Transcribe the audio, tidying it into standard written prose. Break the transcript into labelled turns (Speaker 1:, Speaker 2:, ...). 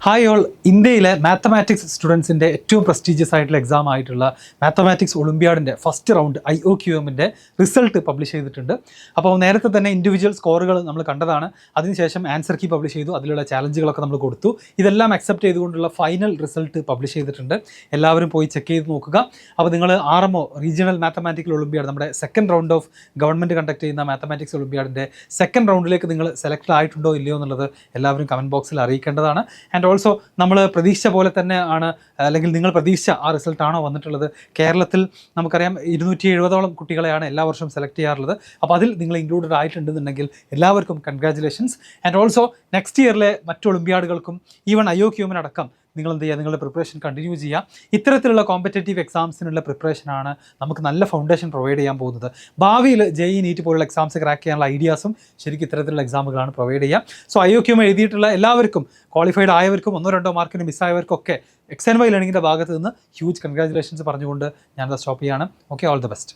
Speaker 1: Hi all, ഇന്ത്യയിലെ mathematics സ്റ്റുഡൻസിൻ്റെ ഏറ്റവും പ്രസ്റ്റീജിയസ് ആയിട്ടുള്ള എക്സാം ആയിട്ടുള്ള മാത്തമാറ്റിക്സ് ഒളിമ്പ്യാഡിൻ്റെ ഫസ്റ്റ് റൗണ്ട് IOQMൻ്റെ റിസൾട്ട് പബ്ലിഷ് ചെയ്തിട്ടുണ്ട്. അപ്പോൾ നേരത്തെ തന്നെ ഇൻഡിവിജ്വൽ സ്കോറുകൾ നമ്മൾ കണ്ടതാണ്. അതിനുശേഷം ആൻസർ കീ പബ്ലിഷ് ചെയ്തു, അതിലുള്ള ചാലഞ്ചുകളൊക്കെ നമ്മൾ കൊടുത്തു. ഇതെല്ലാം അക്സെപ്റ്റ് ചെയ്തുകൊണ്ടുള്ള ഫൈനൽ റിസൾട്ട് പബ്ലിഷ് ചെയ്തിട്ടുണ്ട്. എല്ലാവരും പോയി ചെക്ക് ചെയ്ത് നോക്കുക. അപ്പോൾ നിങ്ങൾ RMO റീജിയണൽ മാത്തമാറ്റിക്കൽ ഒളിമ്പ്യാഡ്, നമ്മുടെ second round of government conduct ചെയ്യുന്ന മാത്തമാറ്റിക്സ് ഒളിമ്പ്യാഡിൻ്റെ സെക്കൻഡ് റൗണ്ടിലേക്ക് നിങ്ങൾ സെലക്ട് ആയിട്ടുണ്ടോ ഇല്ലയോ എന്നുള്ളത് എല്ലാവരും കമൻറ്റ് ബോക്സിൽ അറിയിക്കേണ്ടതാണ്. ആൻഡ് ഓൾസോ നമ്മൾ പ്രതീക്ഷിച്ച പോലെ തന്നെ ആണ്, അല്ലെങ്കിൽ നിങ്ങൾ പ്രതീക്ഷിച്ച ആ റിസൾട്ടാണോ വന്നിട്ടുള്ളത്? കേരളത്തിൽ നമുക്കറിയാം 270ഓളം കുട്ടികളെയാണ് എല്ലാ വർഷവും സെലക്ട് ചെയ്യാറുള്ളത്. അപ്പോൾ അതിൽ നിങ്ങൾ ഇൻക്ലൂഡഡ് ആയിട്ടുണ്ടെന്നുണ്ടെങ്കിൽ എല്ലാവർക്കും കൺഗ്രാജുലേഷൻസ്. ആൻഡ് ഓൾസോ നെക്സ്റ്റ് ഇയറിലെ മറ്റ് ഒളിമ്പ്യാഡുകൾക്കും ഈവൻ IOQMനടക്കം നിങ്ങൾ എന്ത് ചെയ്യുക, നിങ്ങളുടെ പ്രിപ്പറേഷൻ കണ്ടിന്യൂ ചെയ്യുക. ഇത്തരത്തിലുള്ള കോമ്പറ്റേറ്റീവ് എക്സാംസിനുള്ള പ്രിപ്പറേഷനാണ് നമുക്ക് നല്ല ഫൗണ്ടേഷൻ പ്രൊവൈഡ് ചെയ്യാൻ പോകുന്നത്. ഭാവിയിൽ JEE NEET പോലുള്ള എക്സാംസ് ക്രാക്ക് ചെയ്യാനുള്ള ഐഡിയാസും ശരിക്കും ഇത്തരത്തിലുള്ള എക്സാമുകളാണ് പ്രൊവൈഡ് ചെയ്യുക. സോ IOQM എഴുതിയിട്ടുള്ള എല്ലാവർക്കും, ക്വാളിഫൈഡ് ആയവർക്കും 1-2 മാർക്കിന് മിസ്സായവർക്കൊക്കെ XNY ലേണിങ്ങിൻ്റെ ഭാഗത്ത് നിന്ന് ഹ്യൂജ് കൺഗ്രാജുലേഷൻസ് പറഞ്ഞുകൊണ്ട് ഞാനത് സ്റ്റോപ്പ് ചെയ്യാണ്. Okay, all the best.